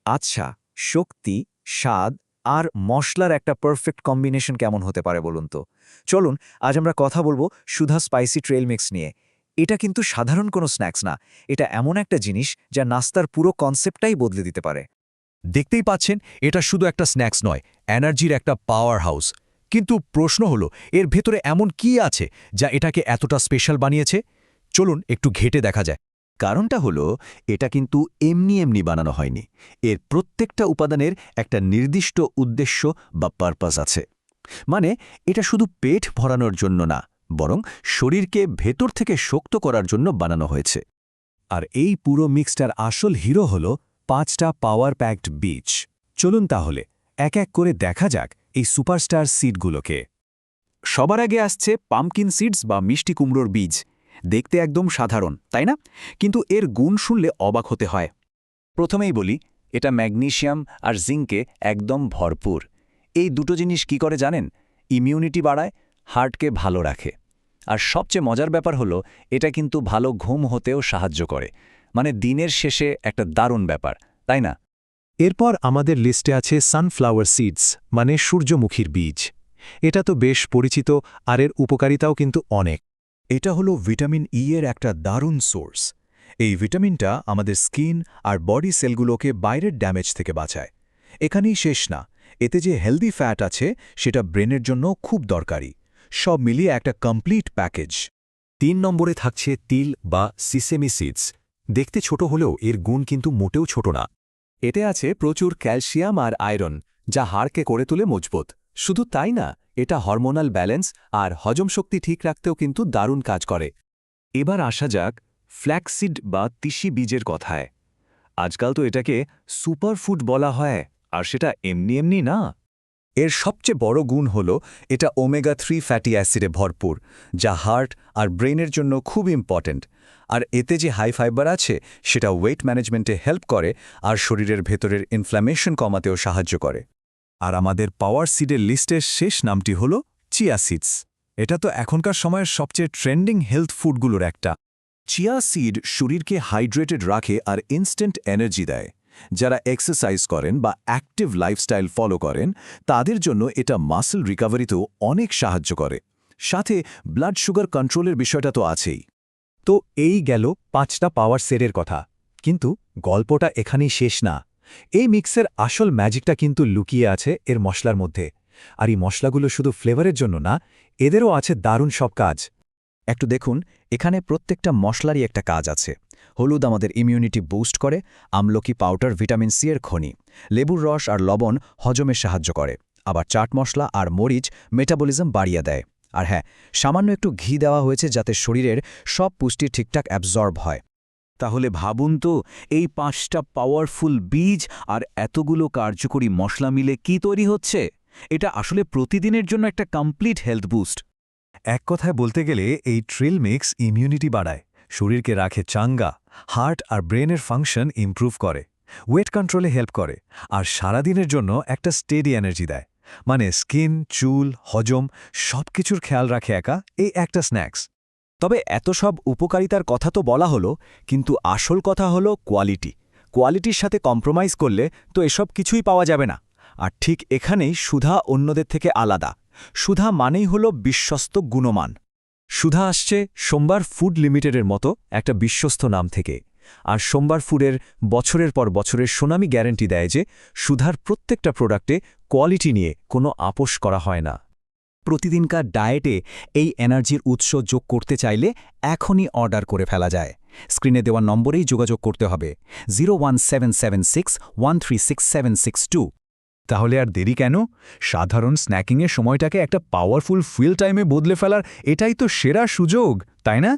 আচ্ছা, শক্তি, স্বাদ আর মশলার একটা পারফেক্ট কম্বিনেশন কেমন হতে পারে বলুন তো। চলুন আজ আমরা কথা বলবো সুধা স্পাইসি ট্রেল মিক্স নিয়ে। এটা কিন্তু সাধারণ কোনো স্ন্যাক্স না, এটা এমন একটা জিনিস যা নাস্তার পুরো কনসেপ্টটাই বদলে দিতে পারে। দেখতেই পাচ্ছেন, এটা শুধু একটা স্ন্যাক্স নয়, এনার্জির একটা পাওয়ার হাউস। কিন্তু প্রশ্ন হলো, এর ভেতরে এমন কি আছে যা এটাকে এতটা স্পেশাল বানিয়েছে? চলুন একটু ঘেঁটে দেখা যায়। কারণটা হলো, এটা কিন্তু এমনি এমনি বানানো হয়নি। এর প্রত্যেকটা উপাদানের একটা নির্দিষ্ট উদ্দেশ্য বা পারপাস আছে। মানে, এটা শুধু পেট ভরানোর জন্য না, বরং শরীরকে ভেতর থেকে শক্ত করার জন্য বানানো হয়েছে। আর এই পুরো মিক্সটার আসল হিরো হল 5টা পাওয়ার প্যাকড বীজ। চলুন তাহলে এক এক করে দেখা যাক এই সুপারস্টার সিডগুলোকে। সবার আগে আসছে পাম্পকিন সিডস বা মিষ্টি কুমড়োর বীজ। দেখতে একদম সাধারণ, তাই না? কিন্তু এর গুণ শুনলে অবাক হতে হয়। প্রথমেই বলি, এটা ম্যাগনেসিয়াম আর জিঙ্কে একদম ভরপুর। এই দুটো জিনিস কি করে জানেন? ইমিউনিটি বাড়ায়, হার্টকে ভালো রাখে। আর সবচেয়ে মজার ব্যাপার হলো, এটা কিন্তু ভালো ঘুম হতেও সাহায্য করে। মানে দিনের শেষে একটা দারুণ ব্যাপার, তাই না? এরপর আমাদের লিস্টে আছে সানফ্লাওয়ার সিডস, মানে সূর্যমুখীর বীজ। এটা তো বেশ পরিচিত, আর এর উপকারিতাও কিন্তু অনেক। এটা হলো ভিটামিন এর একটা দারুণ সোর্স। এই ভিটামিনটা আমাদের স্কিন আর বডি সেলগুলোকে বাইরের ড্যামেজ থেকে বাঁচায়। এখানেই শেষ না, এতে যে হেলদি ফ্যাট আছে সেটা ব্রেনের জন্য খুব দরকারি। সব মিলিয়ে একটা কমপ্লিট প্যাকেজ। 3 নম্বরে থাকছে তিল বা সিসেমি সিডস। দেখতে ছোট হলেও এর গুণ কিন্তু মোটেও ছোট না। এতে আছে প্রচুর ক্যালসিয়াম আর আয়রন, যা হাড়কে করে তোলে মজবুত। শুধু তাই না, এটা হরমোনাল ব্যালেন্স আর হজম শক্তি ঠিক রাখতেও কিন্তু দারুণ কাজ করে। এবার আসা যাক ফ্ল্যাক্সিড বা তিসি বীজের কথায়। আজকাল তো এটাকে সুপারফুড বলা হয়, আর সেটা এমনি এমনি না। এর সবচেয়ে বড় গুণ হল এটা ওমেগা-3 ফ্যাটি অ্যাসিডে ভরপুর, যা হার্ট আর ব্রেনের জন্য খুব ইম্পর্ট্যান্ট। আর এতে যে হাই ফাইবার আছে সেটা ওয়েট ম্যানেজমেন্টে হেল্প করে আর শরীরের ভেতরের ইনফ্ল্যামেশন কমাতেও সাহায্য করে। আর আমাদের পাওয়ার সিডের লিস্টের শেষ নামটি হল চিয়া সিডস। এটা তো এখনকার সময়ের সবচেয়ে ট্রেন্ডিং হেলথ ফুডগুলোর একটা। চিয়া সিড শরীরকে হাইড্রেটেড রাখে আর ইনস্ট্যান্ট এনার্জি দেয়। যারা এক্সারসাইজ করেন বা অ্যাক্টিভ লাইফস্টাইল ফলো করেন, তাদের জন্য এটা মাসল রিকভারিতেও অনেক সাহায্য করে। সাথে ব্লাড সুগার কন্ট্রোলের বিষয়টা তো আছেই। তো এই গেল 5টা পাওয়ার সেটের কথা। কিন্তু গল্পটা এখানেই শেষ না। এই মিক্সের আসল ম্যাজিকটা কিন্তু লুকিয়ে আছে এর মশলার মধ্যে। আর এই মশলাগুলো শুধু ফ্লেভারের জন্য না, এদেরও আছে দারুণ সব কাজ। একটু দেখুন, এখানে প্রত্যেকটা মশলারই একটা কাজ আছে। হলুদ আমাদের ইমিউনিটি বুস্ট করে, আমলকি পাউডার ভিটামিন সি এর খনি, লেবুর রস আর লবণ হজমে সাহায্য করে, আবার চাট মশলা আর মরিচ মেটাবলিজম বাড়িয়ে দেয়। আর হ্যাঁ, সামান্য একটু ঘি দেওয়া হয়েছে যাতে শরীরের সব পুষ্টি ঠিকঠাক অ্যাবজর্ব হয়। তাহলে ভাবুন তো, এই 5টা পাওয়ারফুল বীজ আর এতগুলো কার্যকরী মশলা মিলে কি তৈরি হচ্ছে? এটা আসলে প্রতিদিনের জন্য একটা কমপ্লিট হেলথ বুস্ট। এক কথায় বলতে গেলে এই ট্রিল মিক্স ইমিউনিটি বাড়ায়, শরীরকে রাখে চাঙ্গা, হার্ট আর ব্রেনের ফাংশন ইমপ্রুভ করে, ওয়েট কন্ট্রোলে হেল্প করে, আর সারাদিনের জন্য একটা স্টেডি এনার্জি দেয়। মানে স্কিন, চুল, হজম সবকিছুর খেয়াল রাখে একা এই একটা স্ন্যাক্স। তবে এত সব উপকারিতার কথা তো বলা হলো, কিন্তু আসল কথা হলো কোয়ালিটি। কোয়ালিটির সাথে কম্প্রোমাইজ করলে তো এসব কিছুই পাওয়া যাবে না। আর ঠিক এখানেই সুধা অন্যদের থেকে আলাদা। সুধা মানেই হলো বিশ্বস্ত গুণমান। সুধা আসছে সোমবার ফুড লিমিটেডের মতো একটা বিশ্বস্ত নাম থেকে। আর সোমবার ফুডের বছরের পর বছরের সুনামি গ্যারান্টি দেয় যে সুধার প্রত্যেকটা প্রোডাক্টে কোয়ালিটি নিয়ে কোনো আপোস করা হয় না। প্রতিদিনকার ডায়েটে এই এনার্জির উৎস যোগ করতে চাইলে এখনই অর্ডার করে ফেলা যায়। স্ক্রিনে দেওয়া নম্বরেই যোগাযোগ করতে হবে 01776136762। তাহলে আর দেরি কেন? সাধারণ স্ন্যাকিংয়ের সময়টাকে একটা পাওয়ারফুল ফুল টাইমে বদলে ফেলার এটাই তো সেরা সুযোগ, তাই না?